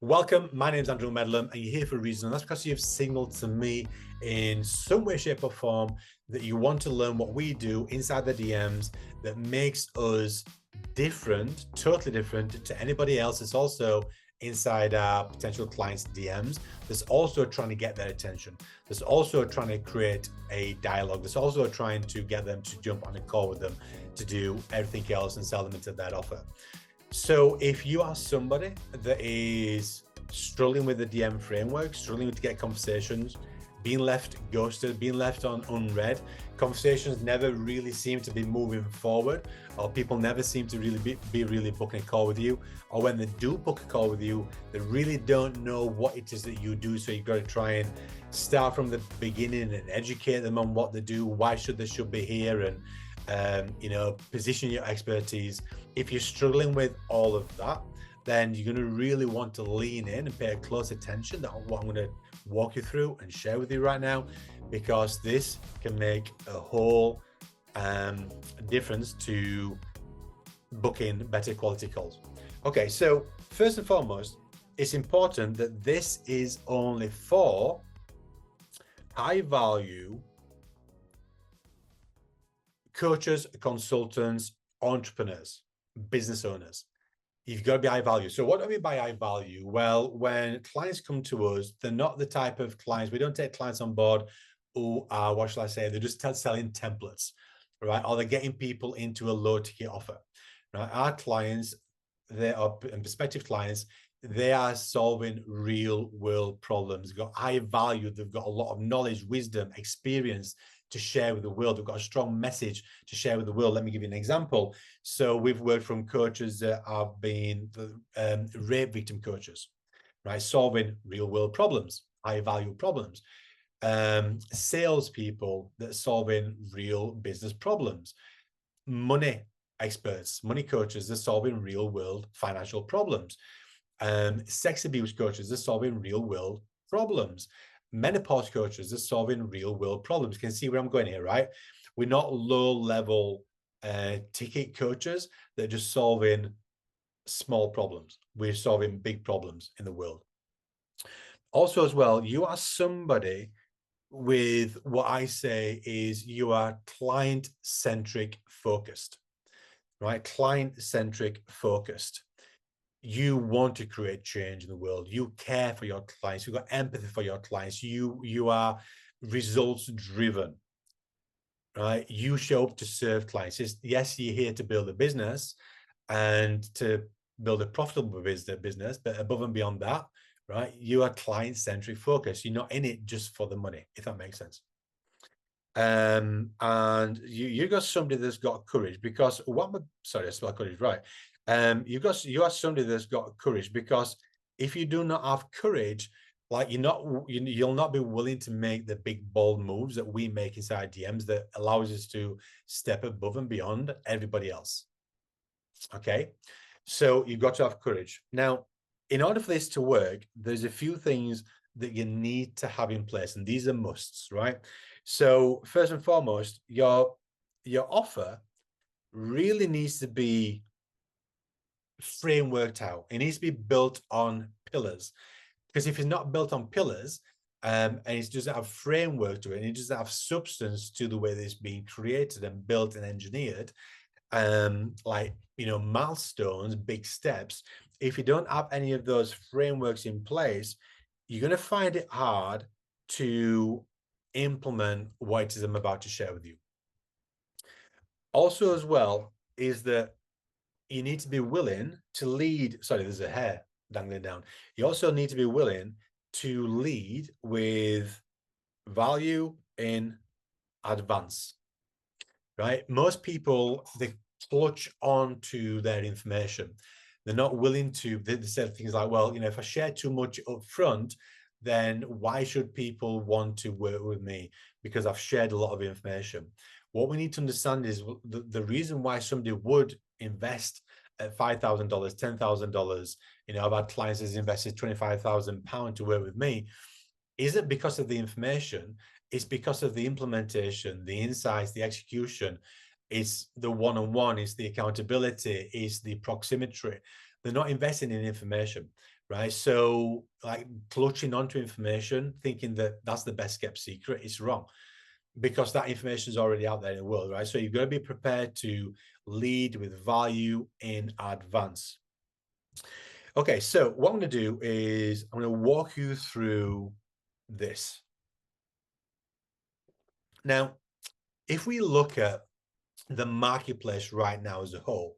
Welcome, my name is Andrew Medlam, and you're here for a reason, and that's because you've signaled to me in some way, shape, or form that you want to learn what we do inside the DMs that makes us different, totally different to anybody else. It's also inside our potential clients' DMs. That's also trying to get their attention. That's also trying to create a dialogue. That's also trying to get them to jump on a call with them to do everything else and sell them into that offer. So if you are somebody that is struggling with the DM framework, struggling to get conversations, being left ghosted, being left on unread, conversations never really seem to be moving forward, or people never seem to really be really booking a call with you, or when they do book a call with you, they really don't know what it is that you do. So you've got to try and start from the beginning and educate them on what they do, why they should be here, and position your expertise. If you're struggling with all of that, then you're going to really want to lean in and pay close attention to what I'm going to walk you through and share with you right now, because this can make a whole difference to booking better quality calls. Okay, so first and foremost, it's important that this is only for high value coaches, consultants, entrepreneurs, business owners. You've got to be high value. So what do I mean by high value? Well, when clients come to us, they're not the type of clients, we don't take clients on board who are, what shall I say, they're just selling templates, right? Or they're getting people into a low ticket offer, right? Our clients, they are, and prospective clients, they are solving real world problems. They've got high value. They've got a lot of knowledge, wisdom, experience to share with the world. We've got a strong message to share with the world. Let me give you an example. So we've worked from coaches that have been rape victim coaches, right? Solving real world problems, high value problems. Salespeople that are solving real business problems. Money experts, money coaches that are solving real world financial problems. Sex abuse coaches that are solving real world problems. Menopause coaches are solving real world problems. You can see where I'm going here, right? We're not low level ticket coaches that are just solving small problems. We're solving big problems in the world. Also, as well, you are somebody with what I say is you are client-centric focused, right? Client-centric focused. You want to create change in the world. You care for your clients. You've got empathy for your clients. You are results driven, right? You show up to serve clients. Yes, you're here to build a business and to build a profitable business, but above and beyond that, right? You are client-centric focused. You're not in it just for the money, if that makes sense. And you got somebody that's got courage, because sorry, I spelled courage right. You are somebody that's got courage, because if you do not have courage, like you'll not be willing to make the big bold moves that we make inside DMs that allows us to step above and beyond everybody else. Okay, so you've got to have courage. Now, in order for this to work, there's a few things that you need to have in place, and these are musts, right? So first and foremost, your offer really needs to be frameworked out. It needs to be built on pillars, because if it's not built on pillars and it doesn't have framework to it, and it doesn't have substance to the way that it's being created and built and engineered, milestones, big steps, if you don't have any of those frameworks in place, you're going to find it hard to implement what it is I'm about to share with you. Also, as well, is that you need to be willing to lead. Sorry, there's a hair dangling down. You also need to be willing to lead with value in advance, right? Most people, they clutch on to their information. They're not willing to, they say things like, well, if I share too much up front, then why should people want to work with me? Because I've shared a lot of information. What we need to understand is the reason why somebody would invest at $5,000, $10,000, I've had clients that invested £25,000 to work with me, isn't because of the information. It's because of the implementation, the insights, the execution. It's the one-on-one, it's the accountability, it's the proximity. They're not investing in information, right? So like clutching onto information, thinking that that's the best kept secret, is wrong, because that information is already out there in the world, right? So you've got to be prepared to lead with value in advance. Okay, so what I'm going to do is I'm going to walk you through this. Now, if we look at the marketplace right now as a whole,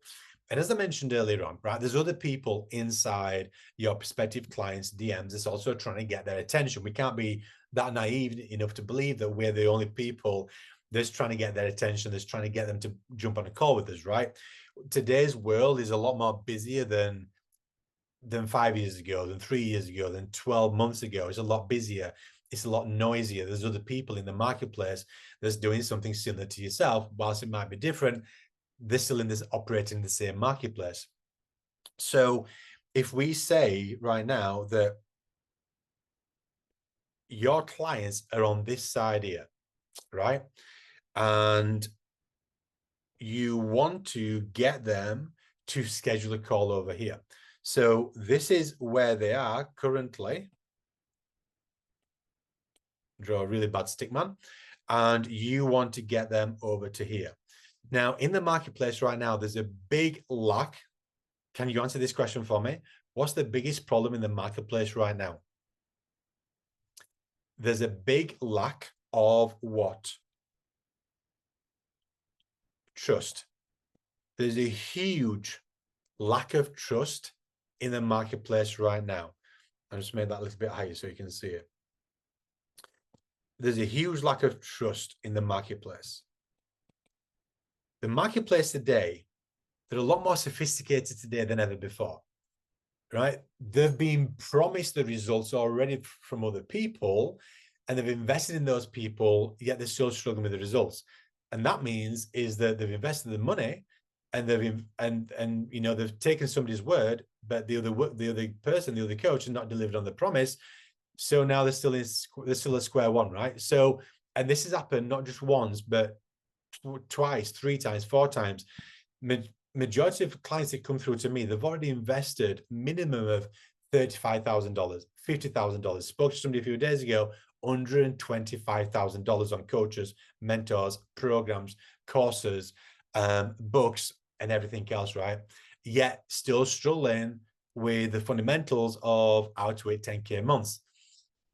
and as I mentioned earlier on, right, there's other people inside your prospective clients' DMs that's also trying to get their attention. We can't be that naive enough to believe that we're the only people that's trying to get their attention, that's trying to get them to jump on a call with us, right? Today's world is a lot more busier than 5 years ago, than 3 years ago, than 12 months ago. It's a lot busier. It's a lot noisier. There's other people in the marketplace that's doing something similar to yourself. Whilst it might be different, they're still in this operating the same marketplace. So if we say right now that your clients are on this side here, right? And you want to get them to schedule a call over here. So this is where they are currently. Draw a really bad stick man. And you want to get them over to here. Now, in the marketplace right now, there's a big lack. Can you answer this question for me? What's the biggest problem in the marketplace right now? There's a big lack of what? Trust. There's a huge lack of trust in the marketplace right now. I just made that a little bit higher so you can see it. There's a huge lack of trust in the marketplace. The marketplace today, they're a lot more sophisticated today than ever before, right? They've been promised the results already from other people, and they've invested in those people, yet they're still struggling with the results. And that means is that they've invested the money, and they've taken somebody's word, but the other person, the other coach, has not delivered on the promise. So now they're still at square one, right? So, and this has happened not just once, but twice, 3 times, 4 times. Majority of clients that come through to me, they've already invested minimum of $35,000, $50,000. Spoke to somebody a few days ago, $125,000 on coaches, mentors, programs, courses, books, and everything else, right? Yet still struggling with the fundamentals of how to hit 10K months.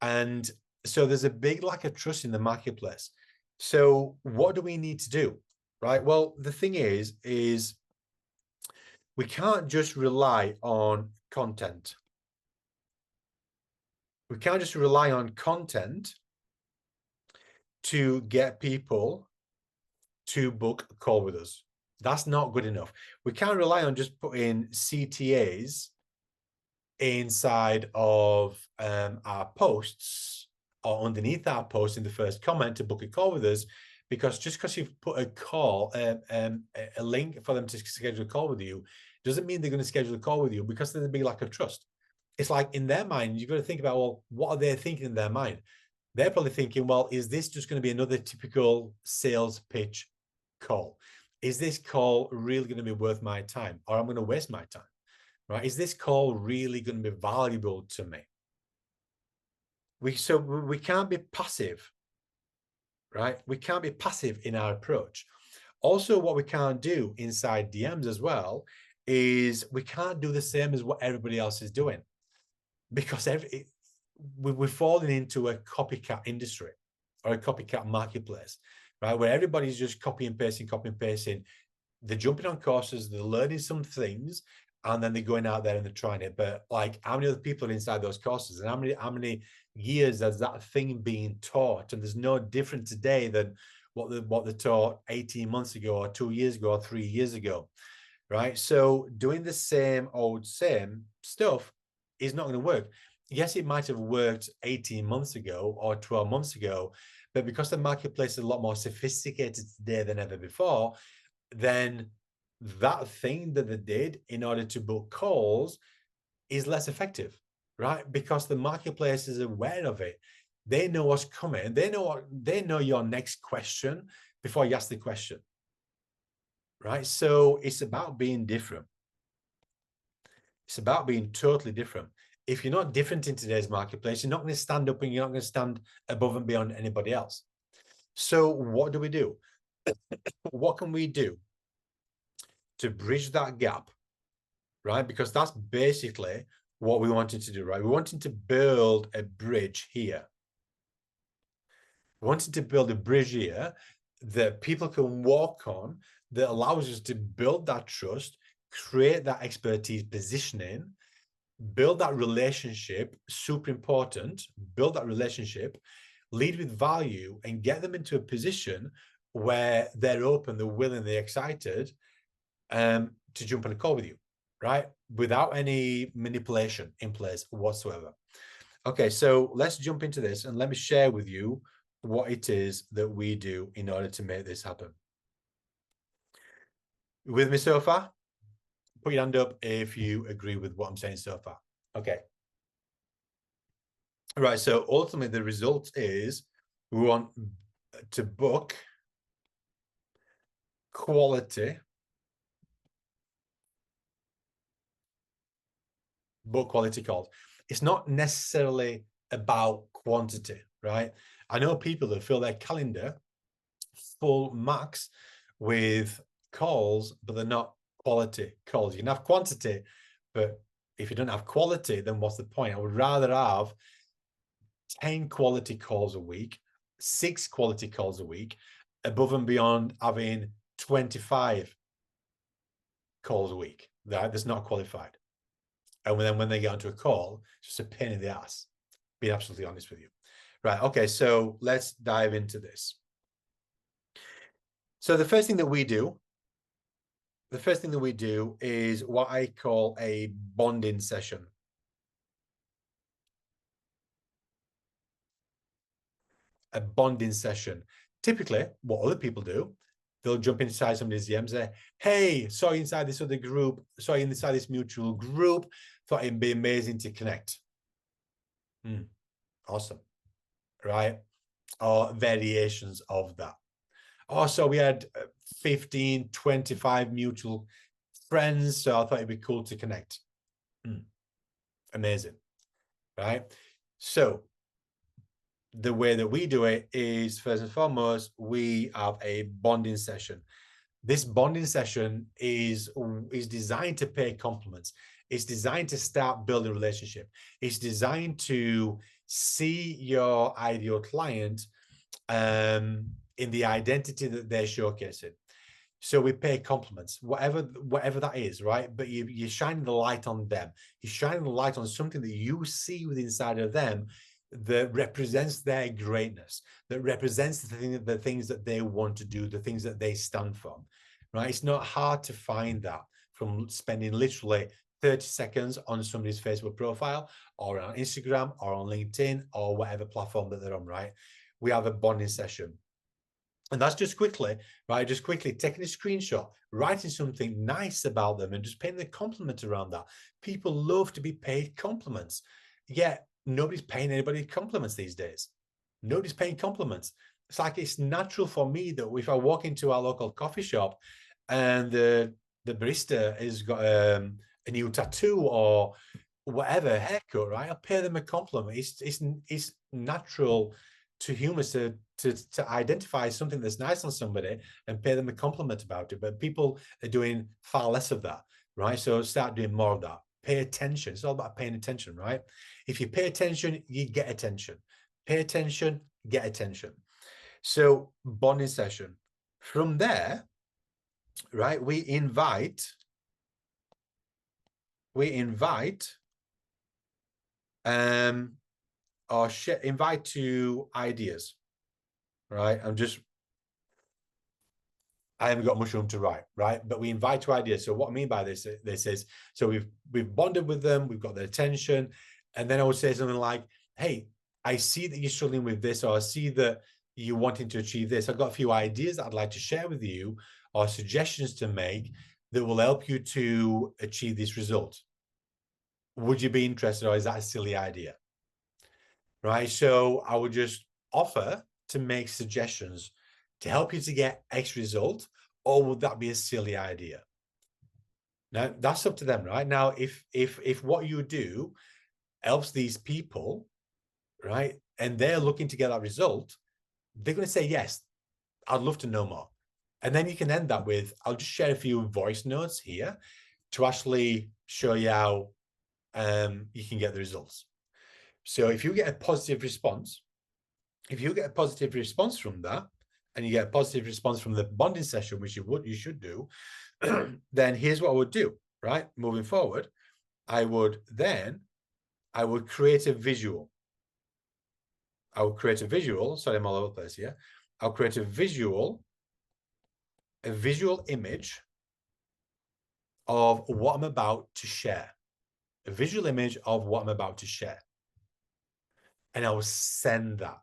And so there's a big lack of trust in the marketplace. So what do we need to do, right? Well, the thing is we can't just rely on content. We can't just rely on content to get people to book a call with us. That's not good enough. We can't rely on just putting CTAs inside of our posts or underneath our post in the first comment to book a call with us, because just because you've put a call, a link for them to schedule a call with you, doesn't mean they're going to schedule a call with you, because there's a big lack of trust. It's like in their mind, you've got to think about, well, what are they thinking in their mind? They're probably thinking, well, is this just going to be another typical sales pitch call? Is this call really going to be worth my time, or I'm going to waste my time? Right? Is this call really going to be valuable to me? So we can't be passive, right? We can't be passive in our approach. Also, what we can't do inside DMs as well is we can't do the same as what everybody else is doing, because we're falling into a copycat industry or a copycat marketplace, right? Where everybody's just copy and pasting. They're jumping on courses, they're learning some things, and then they're going out there and they're trying it. But like, how many other people are inside those courses, and how many years has that thing being taught? And there's no different today than what they taught 18 months ago or 2 years ago or 3 years ago, right? So doing the same old same stuff is not going to work. Yes, it might have worked 18 months ago or 12 months ago, but because the marketplace is a lot more sophisticated today than ever before, then that thing that they did in order to book calls is less effective, right? Because the marketplace is aware of it. They know what's coming. They know your next question before you ask the question, right? So it's about being different. It's about being totally different. if you're not different in today's marketplace, you're not going to stand up and you're not going to stand above and beyond anybody else. So what do we do? What can we do to bridge that gap, right? Because that's basically what we wanted to do, right? We wanted to build a bridge here. We wanted to build a bridge here that people can walk on, that allows us to build that trust, create that expertise positioning, build that relationship, super important, build that relationship, lead with value, and get them into a position where they're open, they're willing, they're excited to jump on a call with you, right? Without any manipulation in place whatsoever. Okay, so let's jump into this and let me share with you what it is that we do in order to make this happen. With me so far? Put your hand up if you agree with what I'm saying so far. Okay. Right, so ultimately the result is we want to book quality calls. It's not necessarily about quantity, right? I know people that fill their calendar full max with calls, but they're not quality calls. You can have quantity, but if you don't have quality, then what's the point? I would rather have 10 quality calls a week, 6 quality calls a week, above and beyond having 25 calls a week that's not qualified. And then when they get onto a call, it's just a pain in the ass, being absolutely honest with you. Right, okay, so let's dive into this. So the first thing that we do is what I call a bonding session. A bonding session. Typically, what other people do, they'll jump inside somebody's DMs and say, hey, saw you inside this other group, saw you inside this mutual group, thought it'd be amazing to connect. Awesome, right? Or variations of that. Also, we had 15, 25 mutual friends, so I thought it'd be cool to connect. Amazing, right? So the way that we do it is, first and foremost, we have a bonding session. This bonding session is designed to pay compliments. It's designed to start building a relationship. It's designed to see your ideal client in the identity that they're showcasing. So we pay compliments, whatever that is, right? But you're shining the light on them. You're shining the light on something that you see within inside of them that represents their greatness, that represents the things that they want to do, the things that they stand for, right? It's not hard to find that from spending literally 30 seconds on somebody's Facebook profile or on Instagram or on LinkedIn or whatever platform that they're on, right? We have a bonding session. And that's just quickly, right? Just quickly taking a screenshot, writing something nice about them and just paying the compliment around that. People love to be paid compliments. Yet nobody's paying anybody compliments these days. Nobody's paying compliments. It's like it's natural for me that if I walk into our local coffee shop and the barista has got a new tattoo or whatever haircut, right? I'll pay them a compliment. It's natural to humans to identify something that's nice on somebody and pay them a compliment about it. But people are doing far less of that, right? So start doing more of that. Pay attention. It's all about paying attention, right? If you pay attention, you get attention. Pay attention, get attention. So bonding session. From there, right, we invite or invite to ideas, right? I haven't got much room to write, right? But we invite to ideas. So what I mean by this is, so we've bonded with them, we've got their attention, and then I would say something like, hey, I see that you're struggling with this, or I see that you're wanting to achieve this. I've got a few ideas that I'd like to share with you, or suggestions to make that will help you to achieve this result. Would you be interested, or is that a silly idea? Right? So I would just offer to make suggestions to help you to get X result, or would that be a silly idea? Now that's up to them, right? Now, if what you do helps these people, right? And they're looking to get that result, they're going to say, yes, I'd love to know more. And then you can end that with, I'll just share a few voice notes here to actually show you how you can get the results. So if you get a positive response, from that, and you get a positive response from the bonding session, which you should do, then here's what I would do, right? Moving forward, I would create a visual. Sorry, I'm all over the place here. I'll create a visual image of what I'm about to share. A visual image of what I'm about to share. And I will send that.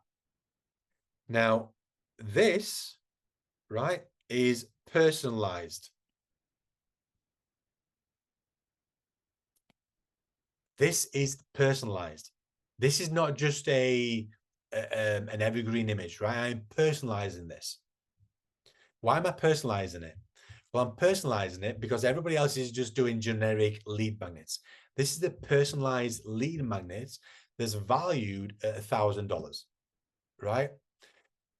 Now, this, right, is personalized. This is personalized. This is not just an evergreen image, right? I'm personalizing this. Why am I personalizing it? Well, I'm personalizing it because everybody else is just doing generic lead magnets. This is the personalized lead magnets that's valued at $1,000, right?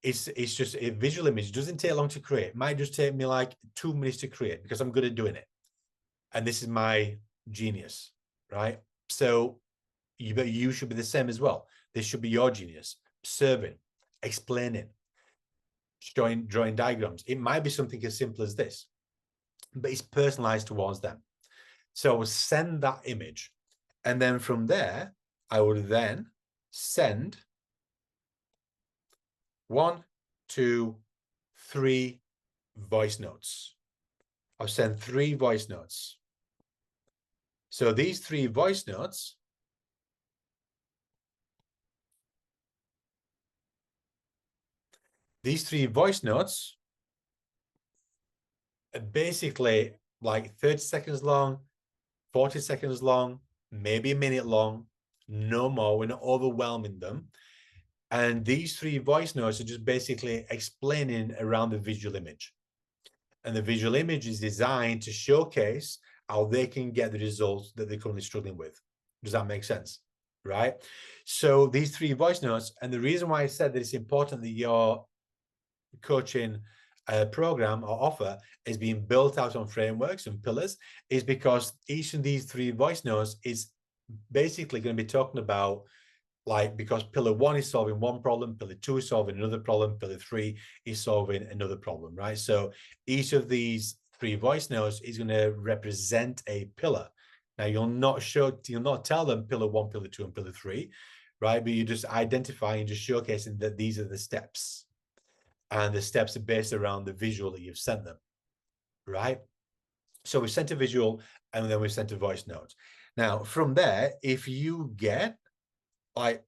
It's just a visual image. It doesn't take long to create. It might just take me like 2 minutes to create because I'm good at doing it. And this is my genius, right? So you should be the same as well. This should be your genius. Serving, explaining, drawing diagrams. It might be something as simple as this, but it's personalized towards them. So I would send that image. And then from there, I would then send 1, 2, 3 voice notes. I'll send 3 voice notes. So these 3 voice notes are basically like 30 seconds long, 40 seconds long, maybe a minute long, no more. We're not overwhelming them. And these 3 voice notes are just basically explaining around the visual image. And the visual image is designed to showcase how they can get the results that they're currently struggling with. Does that make sense? Right? So these 3 voice notes, and the reason why I said that it's important that your coaching program or offer is being built out on frameworks and pillars is because each of these 3 voice notes is basically going to be talking about, like, because pillar 1 is solving one problem, pillar 2 is solving another problem, pillar 3 is solving another problem, right? So each of these 3 voice notes is going to represent a pillar. Now you'll not tell them pillar 1, pillar 2, and pillar 3, right? But you just identify and just showcasing that these are the steps. And the steps are based around the visual that you've sent them, right? So we sent a visual and then we sent a voice note. Now, from there, if you get like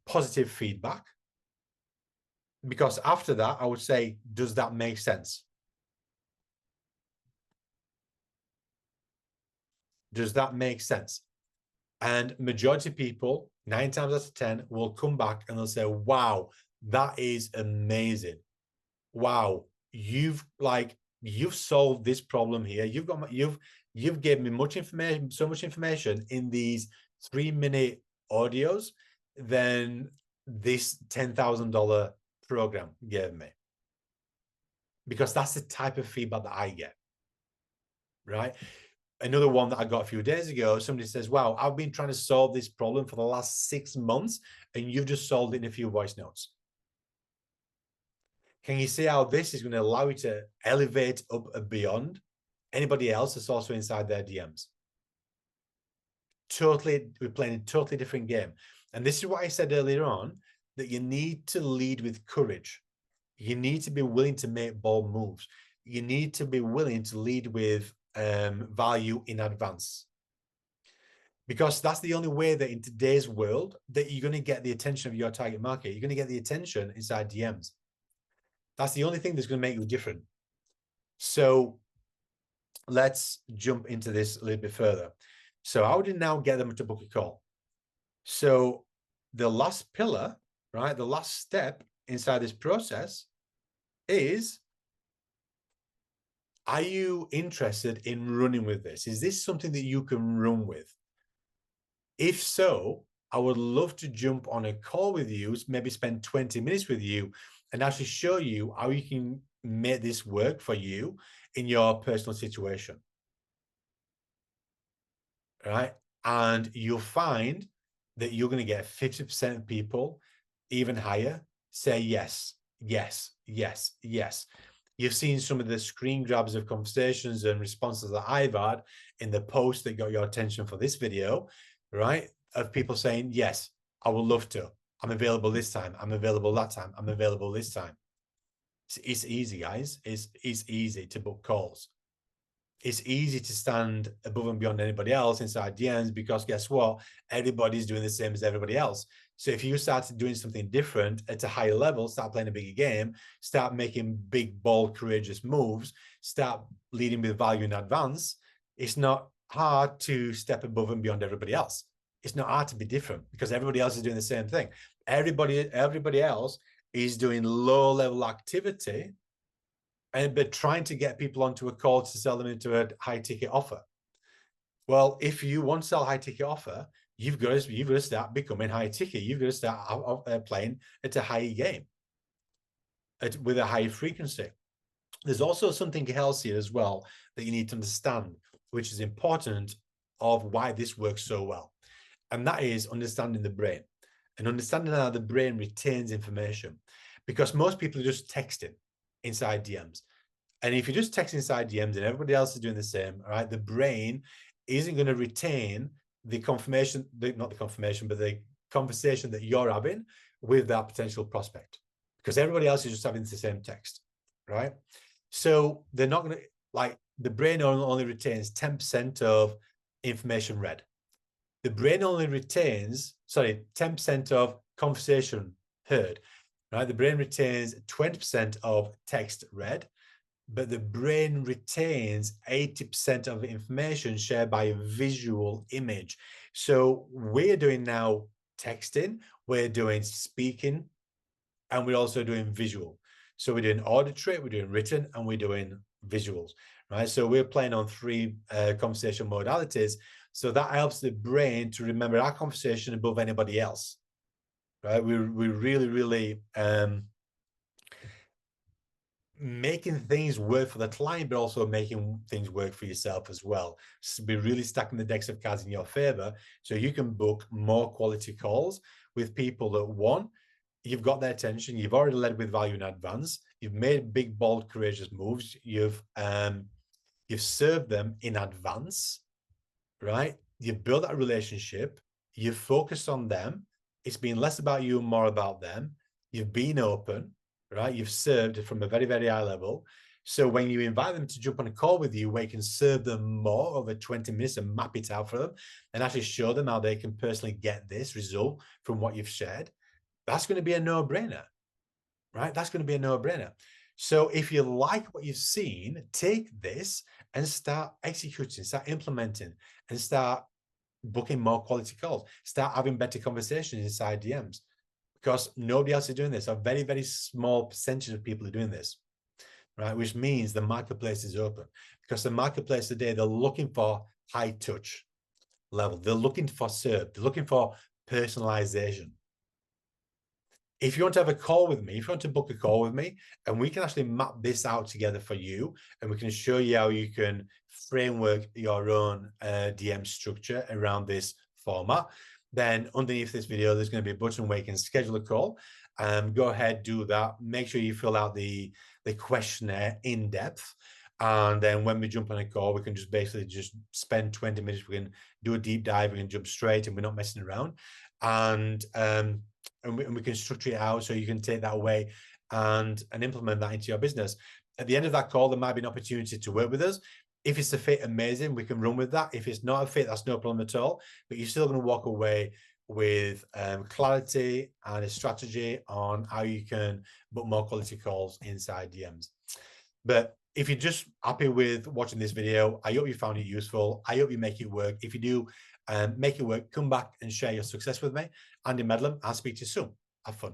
positive feedback, because after that, I would say, does that make sense? Does that make sense? And majority of people, 9 times out of 10, will come back and they'll say, wow, that is amazing. Wow, you've solved this problem here. You've given me much information, so much information in these 3-minute audios than this $10,000 program gave me. Because that's the type of feedback that I get, right? Another one that I got a few days ago, somebody says, wow, I've been trying to solve this problem for the last 6 months and you've just solved it in a few voice notes. Can you see how this is going to allow you to elevate up and beyond anybody else that's also inside their DMs? We're playing a totally different game. And this is what I said earlier on, that you need to lead with courage. You need to be willing to make bold moves. You need to be willing to lead with value in advance. Because that's the only way that in today's world that you're going to get the attention of your target market. You're going to get the attention inside DMs. That's the only thing that's going to make you different. So let's jump into this a little bit further. So how do you now get them to book a call? So the last pillar, right, the last step inside this process is, are you interested in running with this? Is this something that you can run with? If so, I would love to jump on a call with you, maybe spend 20 minutes with you and actually show you how you can make this work for you in your personal situation. Right? And you'll find that you're going to get 50% of people, even higher, say yes, yes, yes, yes. You've seen some of the screen grabs of conversations and responses that I've had in the post that got your attention for this video, right? Of people saying, yes, I would love to. I'm available this time. I'm available that time. I'm available this time. It's easy, guys. It's easy to book calls. It's easy to stand above and beyond anybody else inside DMs, because guess what? Everybody's doing the same as everybody else. So if you start doing something different at a higher level, start playing a bigger game, start making big, bold, courageous moves, start leading with value in advance, it's not hard to step above and beyond everybody else. It's not hard to be different because everybody else is doing the same thing. Everybody else is doing low-level activity, but trying to get people onto a call to sell them into a high ticket offer. Well, if you want to sell a high ticket offer, you've got to start becoming high ticket. You've got to start playing at a high game, with a high frequency. There's also something else here as well that you need to understand, which is important of why this works so well. And that is understanding the brain and understanding how the brain retains information, because most people are just texting inside DMs. And if you just text inside DMs and everybody else is doing the same, all right, the brain isn't going to retain the confirmation, not the confirmation, but the conversation that you're having with that potential prospect, because everybody else is just having the same text, right? So they're not going to, like, the brain only retains 10% of information read. The brain only retains, 10% of conversation heard, right? The brain retains 20% of text read, but the brain retains 80% of information shared by a visual image. So we're doing now texting, we're doing speaking, and we're also doing visual. So we're doing auditory, we're doing written, and we're doing visuals, right? So we're playing on three conversation modalities. So that helps the brain to remember our conversation above anybody else, right? We're really, really making things work for the client, but also making things work for yourself as well. So be really stacking the decks of cards in your favor so you can book more quality calls with people that, one, you've got their attention, you've already led with value in advance, you've made big, bold, courageous moves, you've served them in advance, right? You've built that relationship, you've focused on them, it's been less about you and more about them, you've been open, right? You've served from a very, very high level. So when you invite them to jump on a call with you where you can serve them more over 20 minutes and map it out for them and actually show them how they can personally get this result from what you've shared, that's going to be a no-brainer, right? That's going to be a no-brainer. So if you like what you've seen, take this and start executing, start implementing, and start booking more quality calls. Start having better conversations inside DMs, because nobody else is doing this. A very, very small percentage of people are doing this, right? Which means the marketplace is open, because the marketplace today, they're looking for high touch level. They're looking for serve. They're looking for personalization. If you want to have a call with me, if you want to book a call with me, and we can actually map this out together for you, and we can show you how you can framework your own DM structure around this format, then underneath this video, there's going to be a button where you can schedule a call. Go ahead, do that. Make sure you fill out the questionnaire in depth. And then when we jump on a call, we can just basically just spend 20 minutes. We can do a deep dive. We can jump straight and we're not messing around. And we can structure it out so you can take that away and implement that into your business. At the end of that call, there might be an opportunity to work with us. If it's a fit, amazing, we can run with that. If it's not a fit, that's no problem at all. But you're still going to walk away with clarity and a strategy on how you can book more quality calls inside DMs. But if you're just happy with watching this video, I hope you found it useful. I hope you make it work. If you do make it work, come back and share your success with me. Andy Medlam, I'll speak to you soon. Have fun.